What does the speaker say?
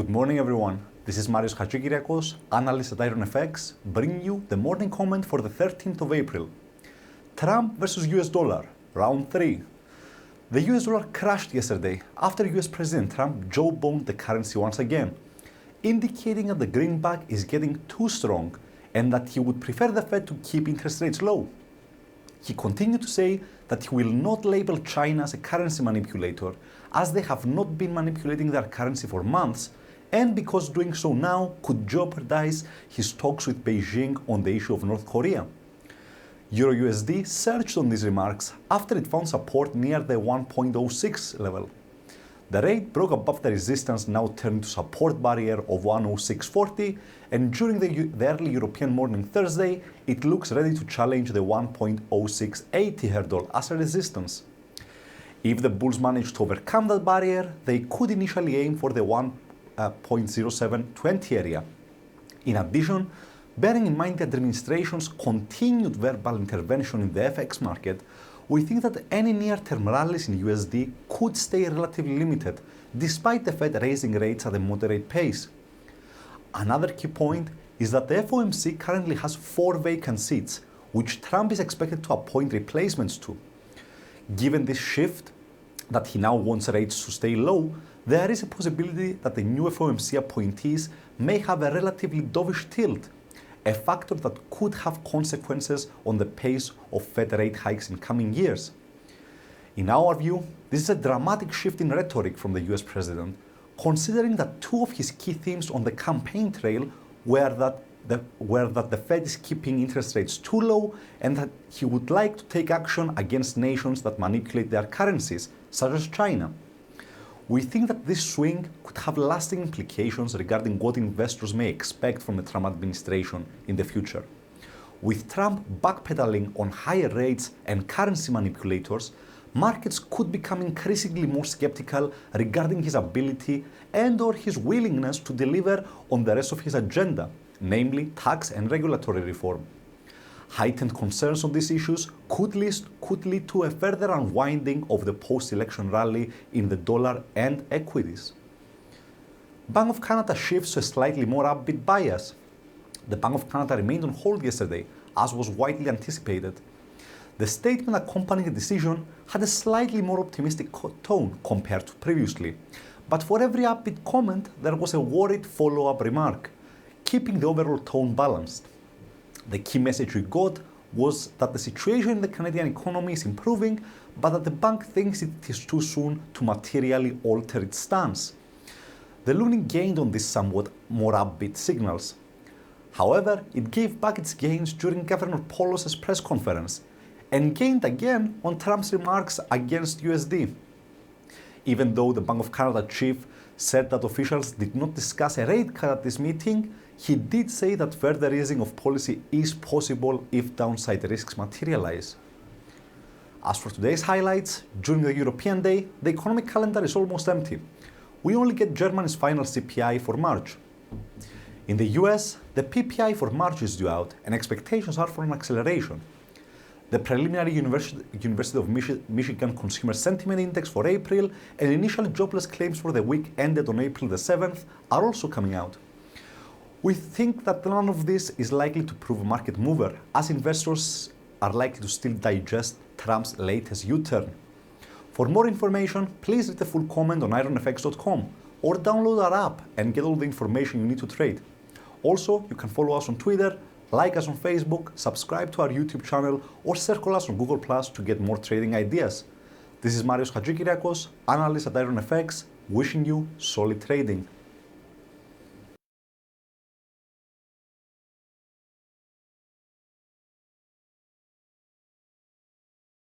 Good morning, everyone. This is Hadjikyriacos, analyst at IronFX, bringing you the morning comment for the 13th of April. Trump versus US dollar, round 3. The US dollar crashed yesterday after US President Trump jawboned the currency once again, indicating that the greenback is getting too strong and that he would prefer the Fed to keep interest rates low. He continued to say that he will not label China as a currency manipulator, as they have not been manipulating their currency for months, and because doing so now could jeopardize his talks with Beijing on the issue of North Korea. EUR/USD surged on these remarks after it found support near the 1.06 level. The rate broke above the resistance, now turning to support barrier of 106.40, and during the early European morning Thursday, it looks ready to challenge the 1.0680 hurdle as a resistance. If the bulls manage to overcome that barrier, they could initially aim for the 1.0720 area. In addition, bearing in mind the administration's continued verbal intervention in the FX market, we think that any near-term rallies in USD could stay relatively limited, despite the Fed raising rates at a moderate pace. Another key point is that the FOMC currently has 4 vacant seats, which Trump is expected to appoint replacements to. Given this shift, that he now wants rates to stay low, there is a possibility that the new FOMC appointees may have a relatively dovish tilt, a factor that could have consequences on the pace of Fed rate hikes in coming years. In our view, this is a dramatic shift in rhetoric from the US president, considering that 2 of his key themes on the campaign trail were that the Fed is keeping interest rates too low and that he would like to take action against nations that manipulate their currencies, such as China. We think that this swing could have lasting implications regarding what investors may expect from the Trump administration in the future. With Trump backpedaling on higher rates and currency manipulators, markets could become increasingly more skeptical regarding his ability and/or his willingness to deliver on the rest of his agenda, namely tax and regulatory reform. Heightened concerns on these issues could lead to a further unwinding of the post-election rally in the dollar and equities. Bank of Canada shifts to a slightly more upbeat bias. The Bank of Canada remained on hold yesterday, as was widely anticipated. The statement accompanying the decision had a slightly more optimistic tone compared to previously, but for every upbeat comment, there was a worried follow-up remark, keeping the overall tone balanced. The key message we got was that the situation in the Canadian economy is improving, but that the bank thinks it is too soon to materially alter its stance. The loonie gained on these somewhat more upbeat signals. However, it gave back its gains during Governor Poloz's press conference, and gained again on Trump's remarks against USD. Even though the Bank of Canada chief said that officials did not discuss a rate cut at this meeting, he did say that further easing of policy is possible if downside risks materialize. As for today's highlights, during the European day, the economic calendar is almost empty. We only get Germany's final CPI for March. In the US, the PPI for March is due out, and expectations are for an acceleration. The preliminary University of Michigan Consumer Sentiment Index for April and initial jobless claims for the week ended on April the 7th are also coming out. We think that none of this is likely to prove a market mover, as investors are likely to still digest Trump's latest U-turn. For more information, please read the full comment on IronFX.com or download our app and get all the information you need to trade. Also, you can follow us on Twitter, like us on Facebook, subscribe to our YouTube channel, or circle us on Google Plus to get more trading ideas. This is Hadjikyriacos, analyst at IronFX, wishing you solid trading.